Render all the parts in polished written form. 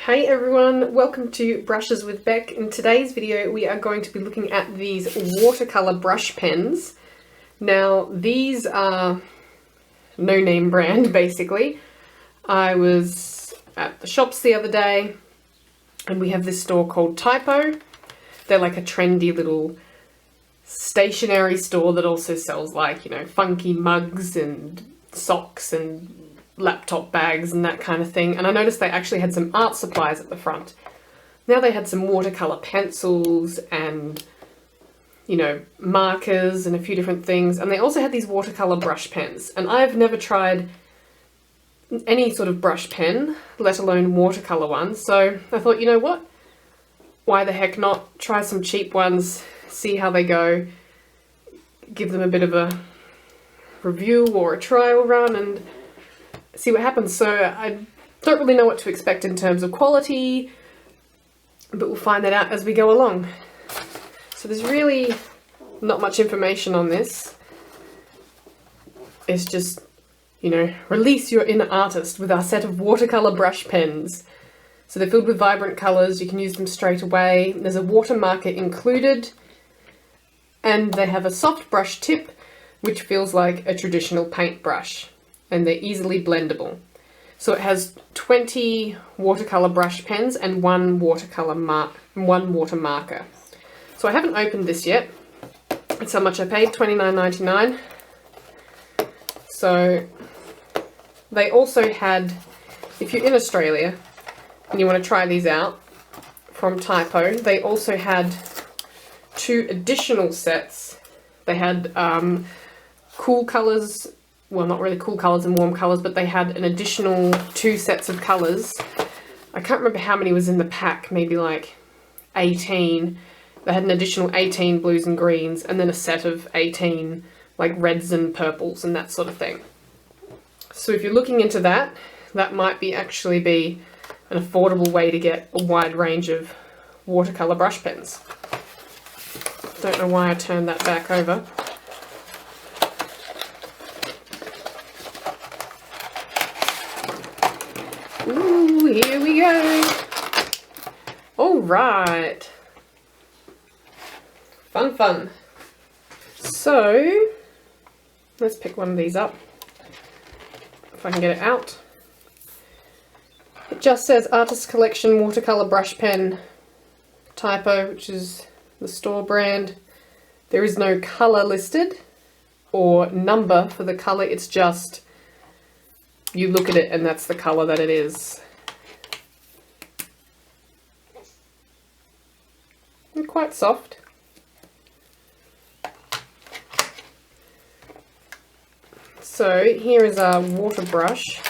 Hey everyone, welcome to Brushes with Beck. In today's video we are going to be looking at these watercolour brush pens. Now these are no-name brand basically. I was at the shops the other day and we have this store called Typo. They're like a trendy little stationery store that also sells like, you know, funky mugs and socks and laptop bags and that kind of thing. And I noticed they actually had some art supplies at the front. Now they had some watercolor pencils and, you know, markers and a few different things. And they also had these watercolor brush pens. And I've never tried any sort of brush pen, let alone watercolor ones. So I thought, you know what? Why the heck not? Try some cheap ones, see how they go, give them a bit of a review or a trial run and see what happens. So I don't really know what to expect in terms of quality, but we'll find that out as we go along. So there's really not much information on this. It's just, you know, release your inner artist with our set of watercolor brush pens. So they're filled with vibrant colors, you can use them straight away. There's a water marker included, and they have a soft brush tip, which feels like a traditional paintbrush. And they're easily blendable. So it has 20 watercolor brush pens and one water marker. So I haven't opened this yet. That's how much I paid, $29.99. So they also had, if you're in Australia and you want to try these out from Typo, they also had 2 additional sets. They had cool colors. Well, not really cool colours and warm colours, but they had an additional 2 sets of colours. I can't remember how many was in the pack, maybe like 18. They had an additional 18 blues and greens, and then a set of 18 like reds and purples and that sort of thing. So if you're looking into that, that might actually be an affordable way to get a wide range of watercolour brush pens. Don't know why I turned that back over. Ooh, here we go. All right. Fun, fun. So, let's pick one of these up. If I can get it out. It just says Artist Collection Watercolor Brush Pen Typo, which is the store brand. There is no color listed or number for the color. It's just you look at it and that's the colour that it is. And quite soft. So here is our water brush.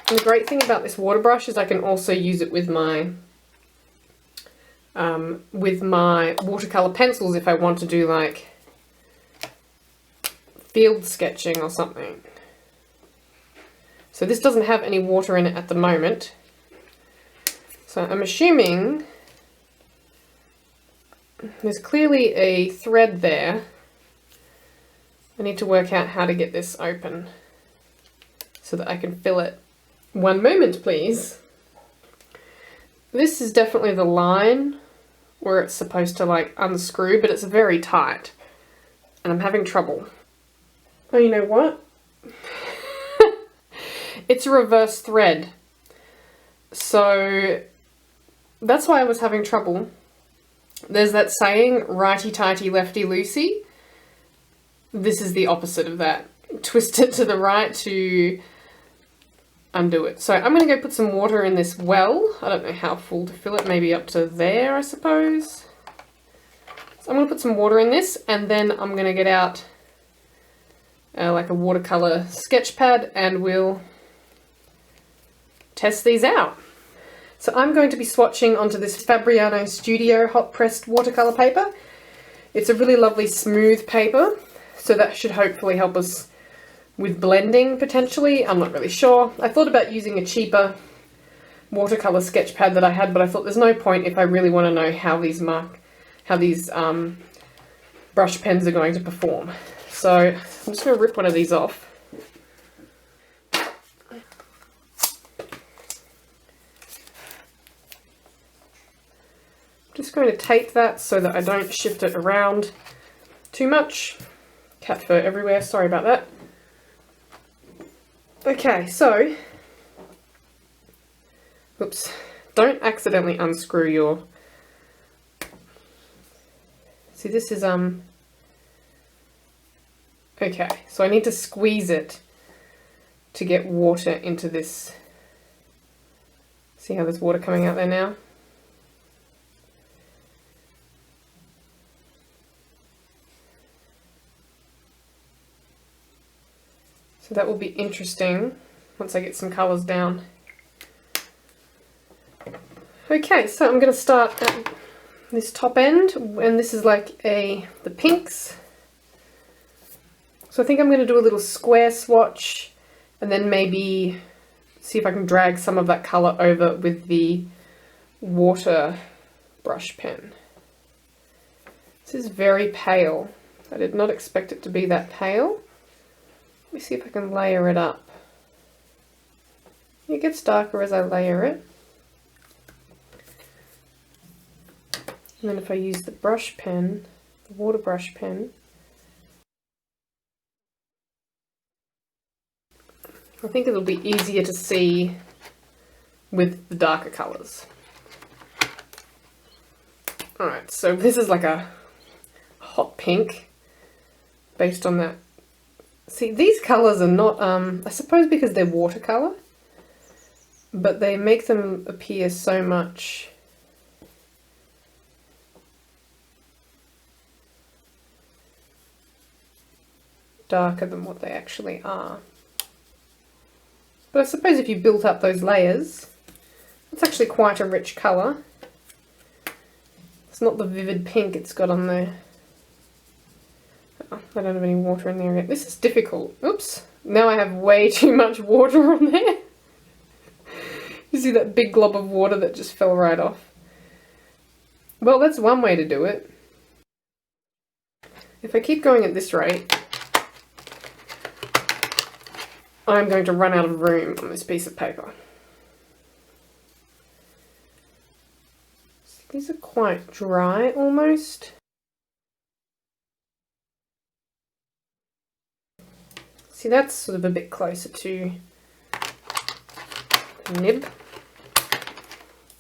And the great thing about this water brush is I can also use it with my watercolour pencils if I want to do like field sketching or something. So this doesn't have any water in it at the moment. So I'm assuming there's clearly a thread there. I need to work out how to get this open so that I can fill it. One moment, please. This is definitely the line where it's supposed to like unscrew, but it's very tight and I'm having trouble. Oh, you know what? It's a reverse thread, so that's why I was having trouble. There's that saying, righty-tighty, lefty-loosey. This is the opposite of that. Twist it to the right to undo it. So I'm going to go put some water in this well. I don't know how full to fill it, maybe up to there, I suppose. So I'm going to put some water in this, and then I'm going to get out like a watercolor sketch pad, and we'll test these out. So I'm going to be swatching onto this Fabriano Studio hot pressed watercolor paper. It's a really lovely smooth paper, so that should hopefully help us with blending potentially. I'm not really sure. I thought about using a cheaper watercolor sketch pad that I had, but I thought there's no point if I really want to know how these brush pens are going to perform. So I'm just going to rip one of these off. Just going to tape that so that I don't shift it around too much. Cat fur everywhere, sorry about that. Okay, so, oops, don't accidentally unscrew your, see this is, okay, so I need to squeeze it to get water into this. See how there's water coming out there now? So that will be interesting once I get some colours down. Okay, so I'm going to start at this top end, and this is like the pinks. So I think I'm going to do a little square swatch, and then maybe see if I can drag some of that colour over with the water brush pen. This is very pale. I did not expect it to be that pale. Let me see if I can layer it up. It gets darker as I layer it. And then if I use the brush pen, the water brush pen, I think it'll be easier to see with the darker colours. Alright, so this is like a hot pink based on that. See, these colours are not, I suppose because they're watercolour, but they make them appear so much darker than what they actually are. But I suppose if you built up those layers, it's actually quite a rich colour. It's not the vivid pink it's got on there. Oh, I don't have any water in there yet. This is difficult. Oops. Now I have way too much water on there. You see that big glob of water that just fell right off? Well, that's one way to do it. If I keep going at this rate, I'm going to run out of room on this piece of paper. These are quite dry almost. See, that's sort of a bit closer to the nib.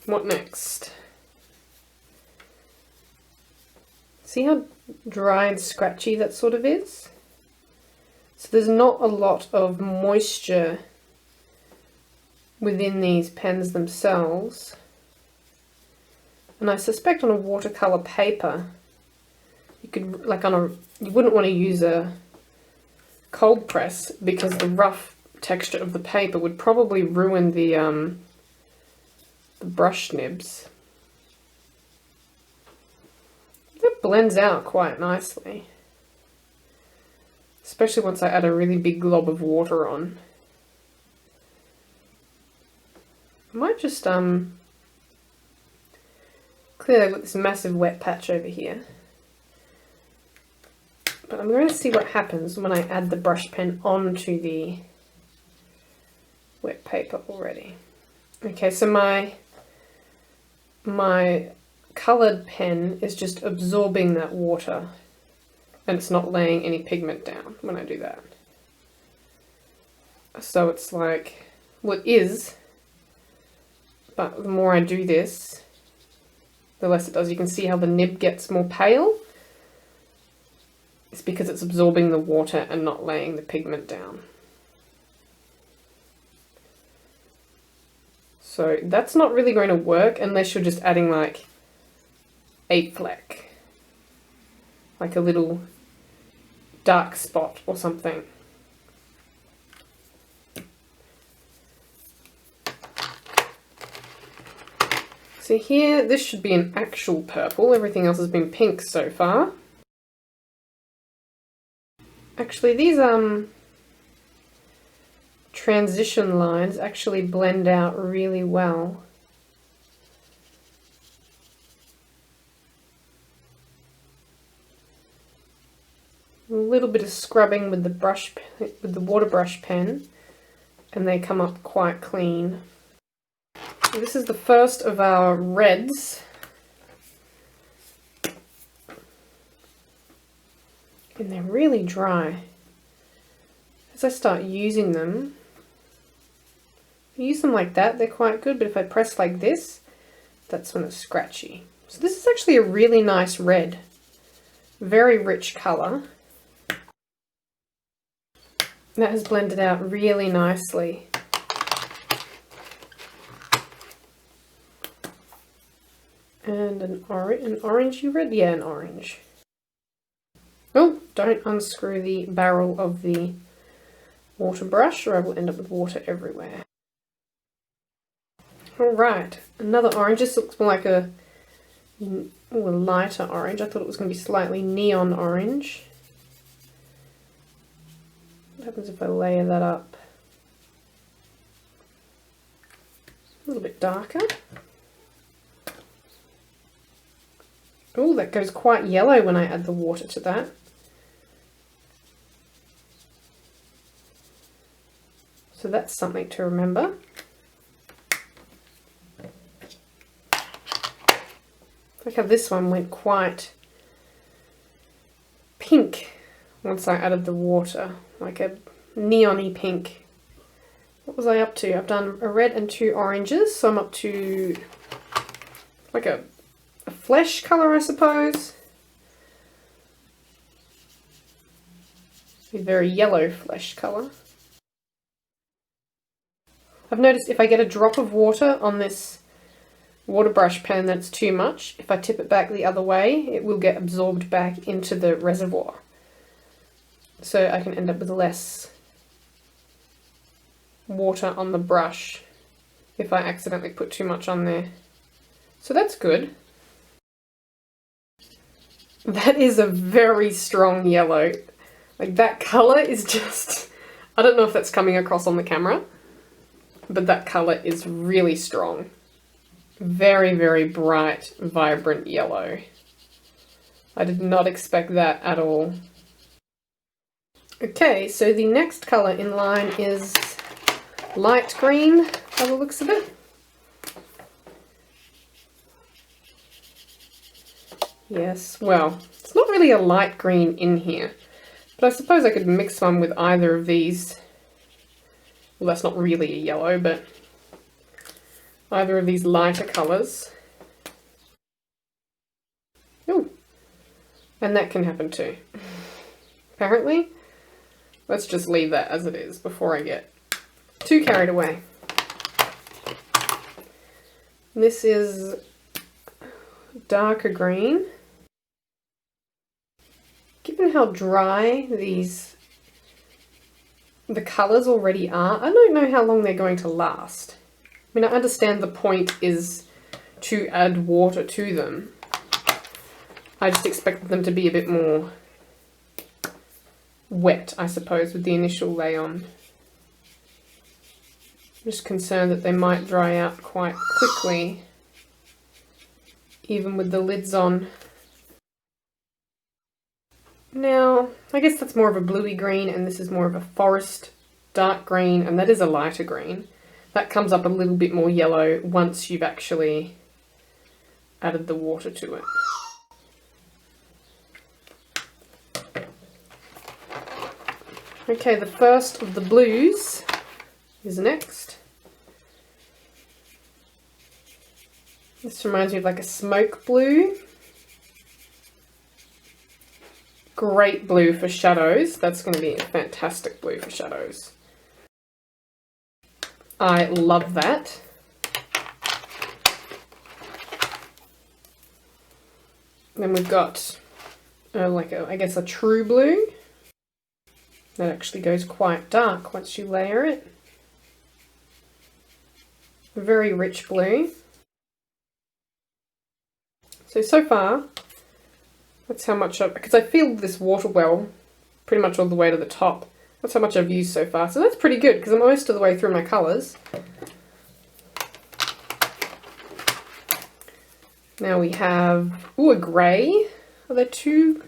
What next? See how dry and scratchy that sort of is? So there's not a lot of moisture within these pens themselves. And I suspect on a watercolour paper, you could, like you wouldn't want to use a cold press because the rough texture of the paper would probably ruin the brush nibs. That blends out quite nicely. Especially once I add a really big glob of water on. I might just clearly I've got this massive wet patch over here. But I'm going to see what happens when I add the brush pen onto the wet paper already. Okay, so my coloured pen is just absorbing that water. And it's not laying any pigment down when I do that. So it's like, well, it is, but the more I do this, the less it does. You can see how the nib gets more pale. It's because it's absorbing the water and not laying the pigment down. So that's not really going to work unless you're just adding like a fleck. Like a little dark spot or something. So here, this should be an actual purple. Everything else has been pink so far. Actually, these transition lines actually blend out really well. A little bit of scrubbing with the water brush pen, and they come up quite clean. This is the first of our reds. and they're really dry. As I start using them, if I use them like that, they're quite good, but if I press like this, that's when it's scratchy. So this is actually a really nice red, very rich colour. That has blended out really nicely. And an orangey red? Yeah, an orange. Oh, don't unscrew the barrel of the water brush or I will end up with water everywhere. Alright, another orange. This looks more like a lighter orange. I thought it was going to be slightly neon orange. What happens if I layer that up? A little bit darker. Oh, that goes quite yellow when I add the water to that. So that's something to remember. Look how this one went quite pink once I added the water, like a neon-y pink. What was I up to? I've done a red and 2 oranges, so I'm up to like a flesh colour, I suppose. A very yellow flesh colour. I've noticed if I get a drop of water on this water brush pen that's too much, if I tip it back the other way, it will get absorbed back into the reservoir. So I can end up with less water on the brush if I accidentally put too much on there. So that's good. That is a very strong yellow. Like that colour is just, I don't know if that's coming across on the camera, but that colour is really strong. Very, very bright, vibrant yellow. I did not expect that at all. Okay, so the next colour in line is light green, by the looks of it. Yes, well, it's not really a light green in here, but I suppose I could mix one with either of these. Well, that's not really a yellow, but either of these lighter colours. Ooh, and that can happen too. Apparently, let's just leave that as it is before I get too carried away. This is darker green. Given how dry the colours already are, I don't know how long they're going to last. I mean, I understand the point is to add water to them. I just expected them to be a bit more wet, I suppose, with the initial lay on. I'm just concerned that they might dry out quite quickly, even with the lids on. Now, I guess that's more of a bluey green and this is more of a forest dark green, and that is a lighter green. That comes up a little bit more yellow once you've actually added the water to it. Okay, the first of the blues is next. This reminds me of like a smoke blue. Great blue for shadows. That's going to be a fantastic blue for shadows. I love that. Then we've got I guess a true blue. That actually goes quite dark once you layer it. Very rich blue. So far, that's how much because I filled this water well pretty much all the way to the top. That's how much I've used so far. So that's pretty good because I'm most of the way through my colours. Now we have, ooh, a grey. Are there two?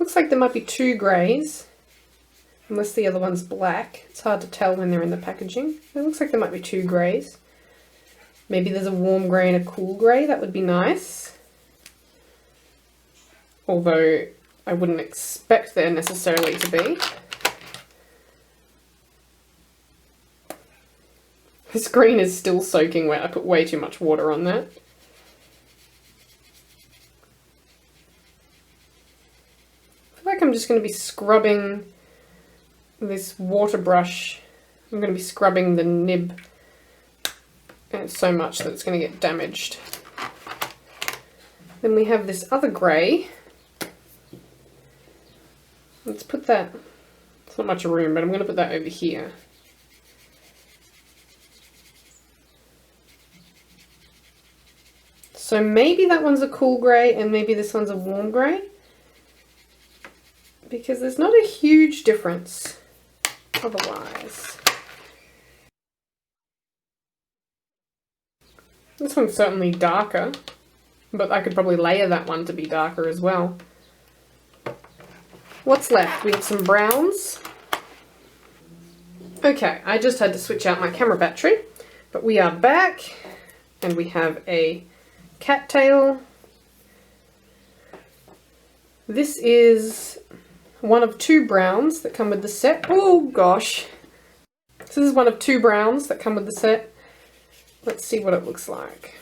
Looks like there might be 2 greys. Unless the other one's black. It's hard to tell when they're in the packaging. It looks like there might be 2 greys. Maybe there's a warm grey and a cool grey. That would be nice. Although I wouldn't expect there necessarily to be. This green is still soaking wet. I put way too much water on that. I feel like I'm just going to be scrubbing this water brush. I'm going to be scrubbing the nib, and it's so much that it's going to get damaged. Then we have this other grey. Let's put that, it's not much room, but I'm going to put that over here. So maybe that one's a cool grey and maybe this one's a warm grey, because there's not a huge difference otherwise. This one's certainly darker, but I could probably layer that one to be darker as well. What's left? We have some browns. Okay, I just had to switch out my camera battery, but we are back and we have a cattail. This is one of 2 browns that come with the set. Oh gosh. This is one of 2 browns that come with the set. Let's see what it looks like.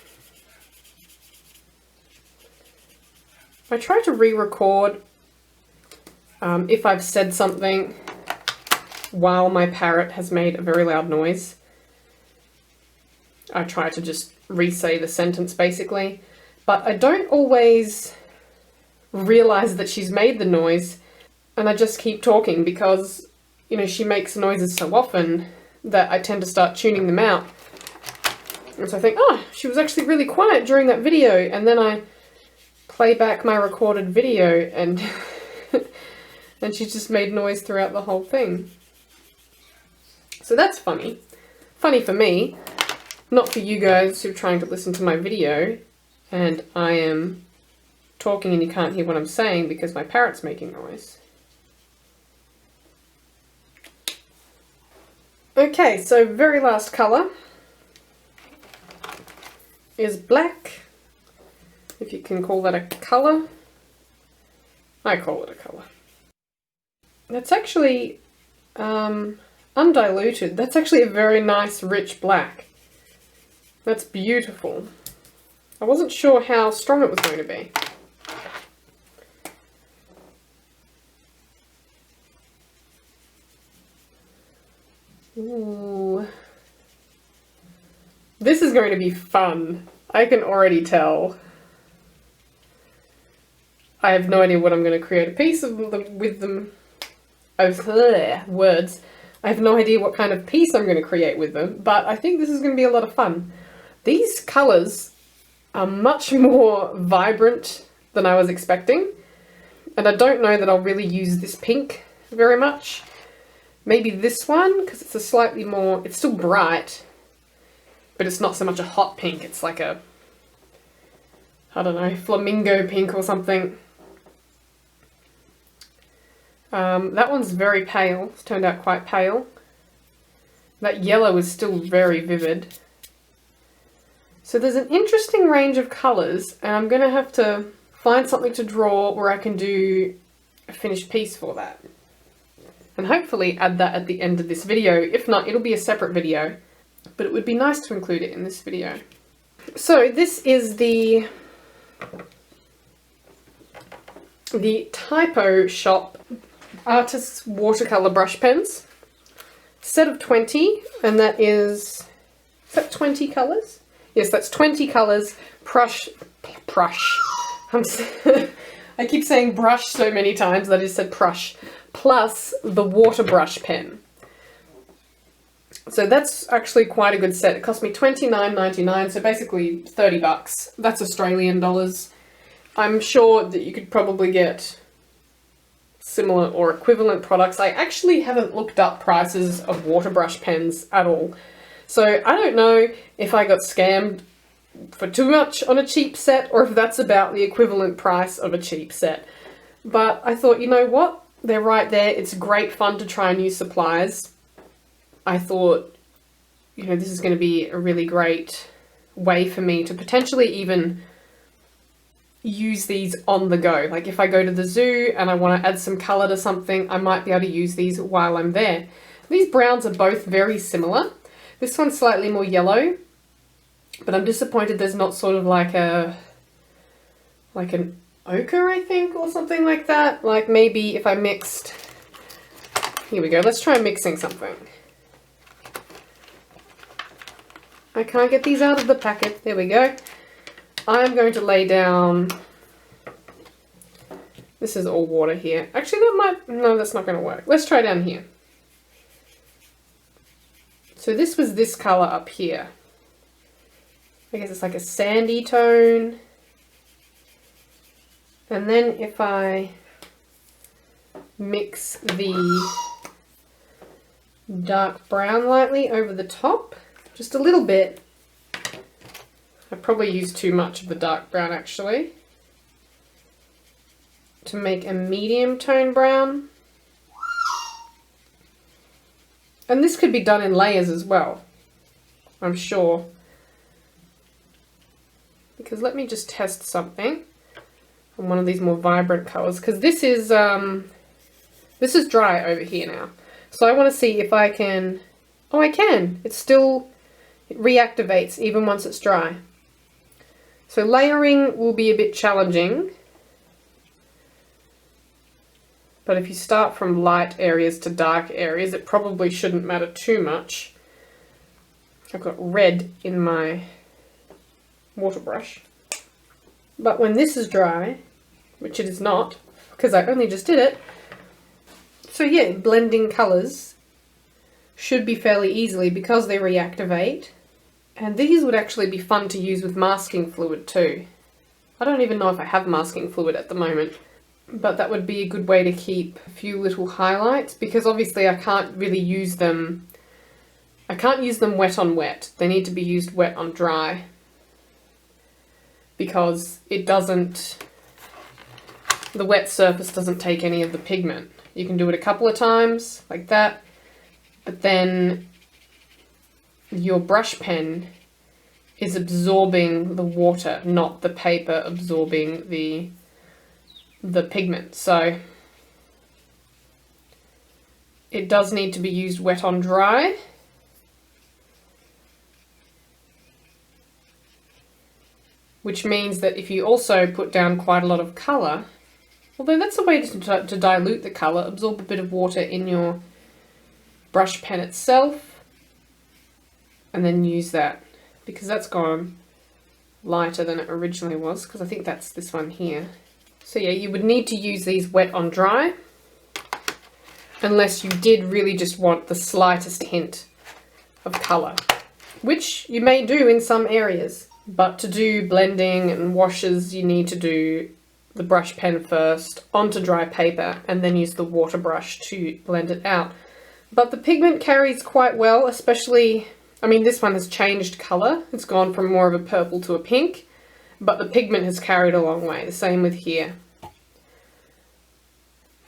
I try to re-record if I've said something while my parrot has made a very loud noise. I try to just re-say the sentence basically, but I don't always realize that she's made the noise, and I just keep talking because, you know, she makes noises so often that I tend to start tuning them out. And so I think, oh, she was actually really quiet during that video, and then I play back my recorded video and and she just made noise throughout the whole thing. So that's funny. Funny for me, not for you guys who are trying to listen to my video and I am talking and you can't hear what I'm saying because my parrot's making noise. Okay, so very last colour is black, if you can call that a colour. I call it a colour. That's actually undiluted. That's actually a very nice rich black. That's beautiful. I wasn't sure how strong it was going to be. Ooh. This is going to be fun. I can already tell. I have no idea what I'm going to create a piece of them with them. Words. I have no idea what kind of piece I'm going to create with them, but I think this is going to be a lot of fun. These colours are much more vibrant than I was expecting, and I don't know that I'll really use this pink very much. Maybe this one, because it's a slightly more, it's still bright, but it's not so much a hot pink, it's like a, I don't know, flamingo pink or something. That one's very pale. It's turned out quite pale. That yellow is still very vivid. So there's an interesting range of colours, and I'm going to have to find something to draw where I can do a finished piece for that. And hopefully add that at the end of this video. If not, it'll be a separate video, but it would be nice to include it in this video. So this is the Typo Shop Artist's Watercolour Brush Pens. Set of 20, and that is that 20 colours? Yes, that's 20 colours. I keep saying brush so many times that I just said brush. Plus the water brush pen. So that's actually quite a good set. It cost me $29.99, so basically 30 bucks. That's Australian dollars. I'm sure that you could probably get similar or equivalent products. I actually haven't looked up prices of water brush pens at all. So I don't know if I got scammed for too much on a cheap set or if that's about the equivalent price of a cheap set. But I thought, you know what? They're right there. It's great fun to try new supplies. I thought, you know, this is going to be a really great way for me to potentially even use these on the go. Like if I go to the zoo and I want to add some colour to something, I might be able to use these while I'm there. These browns are both very similar. This one's slightly more yellow, but I'm disappointed there's not sort of like an ochre, I think, or something like that. Like maybe if I mixed, here we go, let's try mixing something. I can't get these out of the packet, there we go. I'm going to lay down, this is all water here. Actually no, that's not going to work. Let's try down here. So this was this colour up here. I guess it's like a sandy tone. And then if I mix the dark brown lightly over the top, just a little bit. I probably used too much of the dark brown actually, to make a medium tone brown. And this could be done in layers as well, I'm sure. Because let me just test something on one of these more vibrant colours, because this is dry over here now. So I want to see if I can, oh I can, it reactivates even once it's dry. So layering will be a bit challenging, but if you start from light areas to dark areas, it probably shouldn't matter too much. I've got red in my water brush. But when this is dry, which it is not, because I only just did it, so yeah, blending colours should be fairly easily because they reactivate. And these would actually be fun to use with masking fluid too. I don't even know if I have masking fluid at the moment, but that would be a good way to keep a few little highlights, because obviously I can't really use them, I can't use them wet on wet. They need to be used wet on dry, because it doesn't, the wet surface doesn't take any of the pigment. You can do it a couple of times like that, but then your brush pen is absorbing the water, not the paper absorbing the pigment. So it does need to be used wet on dry. Which means that if you also put down quite a lot of colour, although that's a way to dilute the colour, absorb a bit of water in your brush pen itself, and then use that, because that's gone lighter than it originally was, because I think that's this one here. So yeah, you would need to use these wet on dry, unless you did really just want the slightest hint of colour, which you may do in some areas. But to do blending and washes, you need to do the brush pen first onto dry paper and then use the water brush to blend it out. But the pigment carries quite well, especially, I mean, this one has changed colour. It's gone from more of a purple to a pink, but the pigment has carried a long way. The same with here.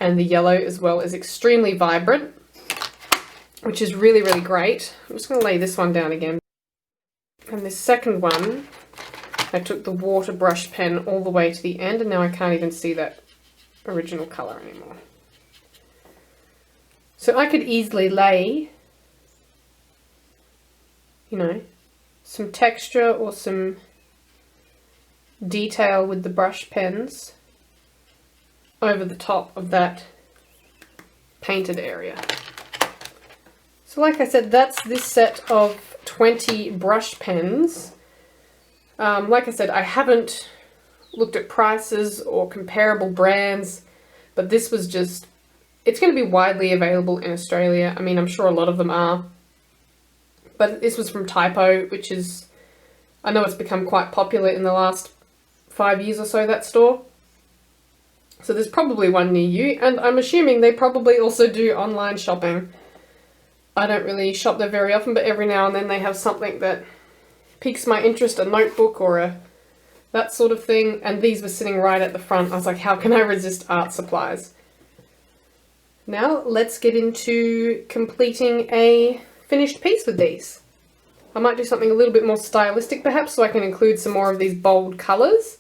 And the yellow as well is extremely vibrant, which is really, really great. I'm just going to lay this one down again. And this second one, I took the water brush pen all the way to the end, and now I can't even see that original colour anymore. So I could easily lay, you know, some texture or some detail with the brush pens over the top of that painted area. So like I said, that's this set of 20 brush pens. Like I said, I haven't looked at prices or comparable brands, but this was just, it's going to be widely available in Australia. I mean, I'm sure a lot of them are, but this was from Typo, which is, I know it's become quite popular in the last 5 years or so, that store. So there's probably one near you, and I'm assuming they probably also do online shopping. I don't really shop there very often, but every now and then they have something that piques my interest, a notebook or that sort of thing, and these were sitting right at the front. I was like, how can I resist art supplies? Now let's get into completing a finished piece with these. I might do something a little bit more stylistic perhaps, so I can include some more of these bold colours.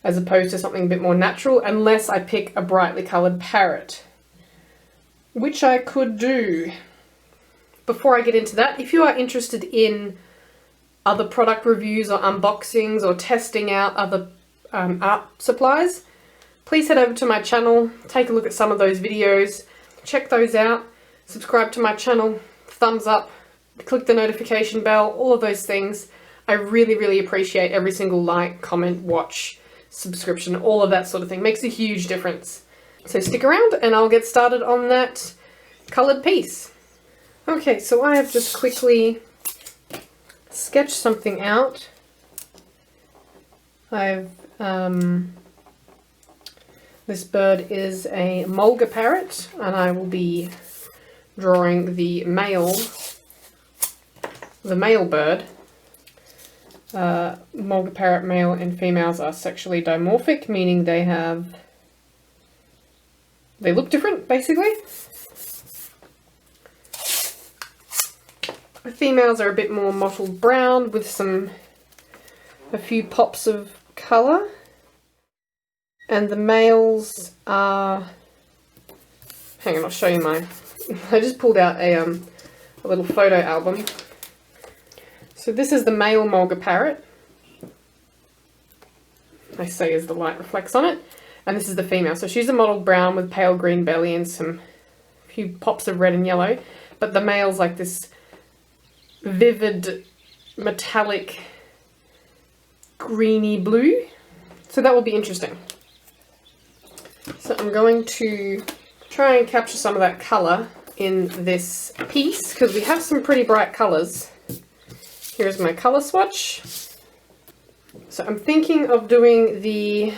as opposed to something a bit more natural, unless I pick a brightly coloured parrot, which I could do. Before I get into that, if you are interested in other product reviews or unboxings or testing out other art supplies, please head over to my channel, take a look at some of those videos, check those out, subscribe to my channel, thumbs up, click the notification bell, all of those things. I really, really appreciate every single like, comment, watch, subscription, all of that sort of thing. Makes a huge difference. So stick around and I'll get started on that coloured piece. Okay, so I have just quickly sketched something out. This bird is a mulga parrot, and I will be drawing the male bird. Mulga parrot male and females are sexually dimorphic, meaning they look different, basically. The females are a bit more mottled brown with a few pops of colour. And the males are, hang on, I'll show you mine. I just pulled out a little photo album. So this is the male mulga parrot, I say as the light reflects on it. And this is the female. So she's a mottled brown with pale green belly and a few pops of red and yellow. But the male's like this vivid, metallic, greeny blue. So that will be interesting. So I'm going to try and capture some of that colour in this piece, because we have some pretty bright colours. Here's my colour swatch. So I'm thinking of doing the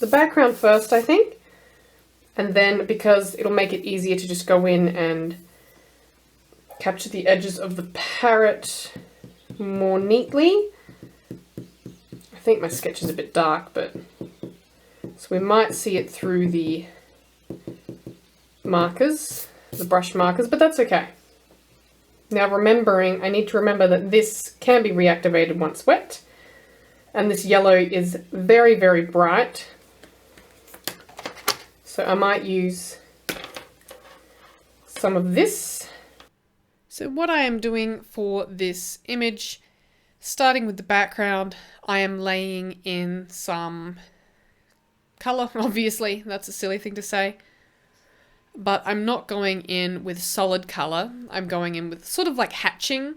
background first, I think. And then, because it'll make it easier to just go in and capture the edges of the parrot more neatly. I think my sketch is a bit dark, but so we might see it through the markers, the brush markers, but that's okay. Now I need to remember that this can be reactivated once wet, and this yellow is very, very bright. So I might use some of this. So what I am doing for this image, starting with the background, I am laying in some colour, obviously, that's a silly thing to say, but I'm not going in with solid colour. I'm going in with sort of like hatching,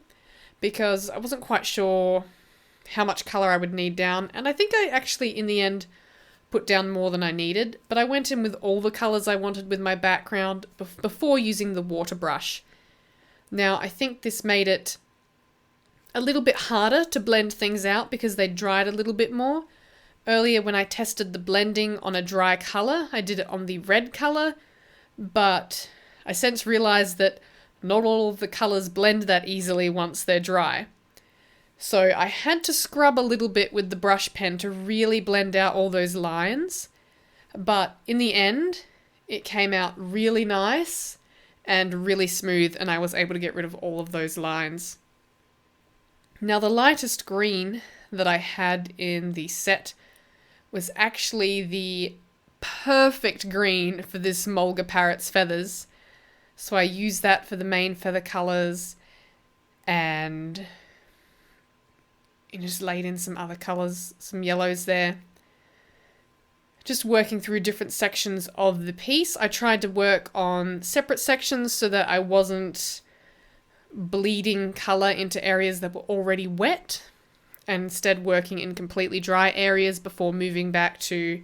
because I wasn't quite sure how much colour I would need down, and I think I actually in the end put down more than I needed, but I went in with all the colours I wanted with my background before using the water brush. Now I think this made it a little bit harder to blend things out because they dried a little bit more. Earlier when I tested the blending on a dry colour, I did it on the red colour, but I since realised that not all of the colours blend that easily once they're dry. So I had to scrub a little bit with the brush pen to really blend out all those lines, but in the end it came out really nice and really smooth, and I was able to get rid of all of those lines. Now the lightest green that I had in the set was actually the perfect green for this mulga parrot's feathers. So I used that for the main feather colours, and just laid in some other colours, some yellows there. Just working through different sections of the piece. I tried to work on separate sections so that I wasn't bleeding colour into areas that were already wet, and instead working in completely dry areas before moving back to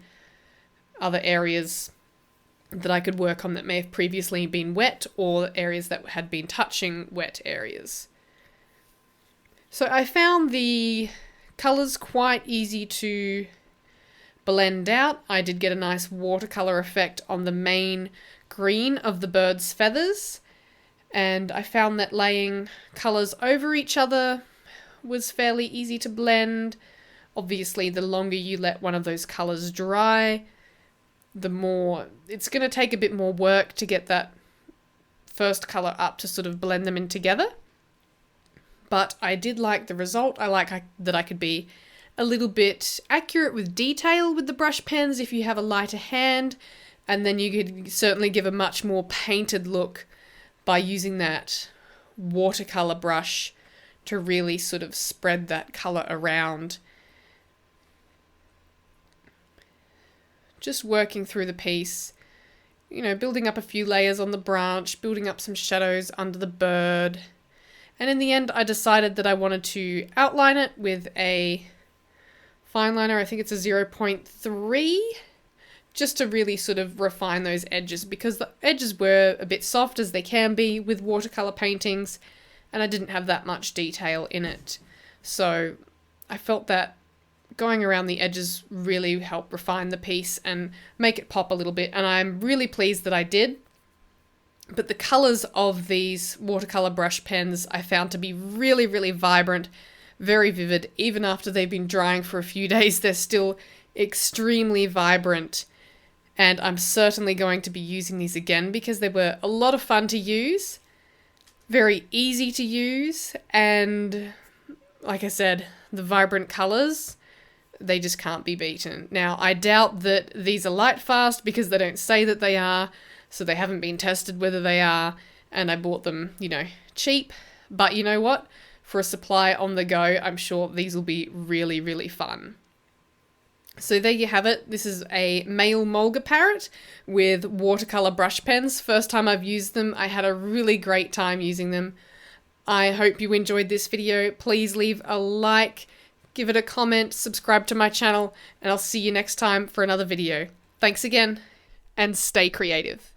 other areas that I could work on that may have previously been wet, or areas that had been touching wet areas. So I found the colours quite easy to blend out. I did get a nice watercolour effect on the main green of the bird's feathers, and I found that laying colours over each other was fairly easy to blend. Obviously, the longer you let one of those colours dry, the more it's going to take a bit more work to get that first colour up to sort of blend them in together. But I did like the result. I like that I could be a little bit accurate with detail with the brush pens if you have a lighter hand, and then you could certainly give a much more painted look by using that watercolor brush to really sort of spread that color around. Just working through the piece, you know, building up a few layers on the branch, building up some shadows under the bird. And in the end, I decided that I wanted to outline it with a fine liner. I think it's a 0.3, just to really sort of refine those edges, because the edges were a bit soft, as they can be with watercolor paintings, and I didn't have that much detail in it. So I felt that going around the edges really helped refine the piece and make it pop a little bit, and I'm really pleased that I did. But the colors of these watercolor brush pens I found to be really, really vibrant, very vivid. Even after they've been drying for a few days, they're still extremely vibrant. And I'm certainly going to be using these again because they were a lot of fun to use, very easy to use, and like I said, the vibrant colors, they just can't be beaten. Now, I doubt that these are light fast because they don't say that they are, so they haven't been tested whether they are, and I bought them, you know, cheap. But you know what? For a supply on the go, I'm sure these will be really, really fun. So there you have it. This is a male mulga parrot with watercolor brush pens. First time I've used them. I had a really great time using them. I hope you enjoyed this video. Please leave a like, give it a comment, subscribe to my channel, and I'll see you next time for another video. Thanks again, and stay creative.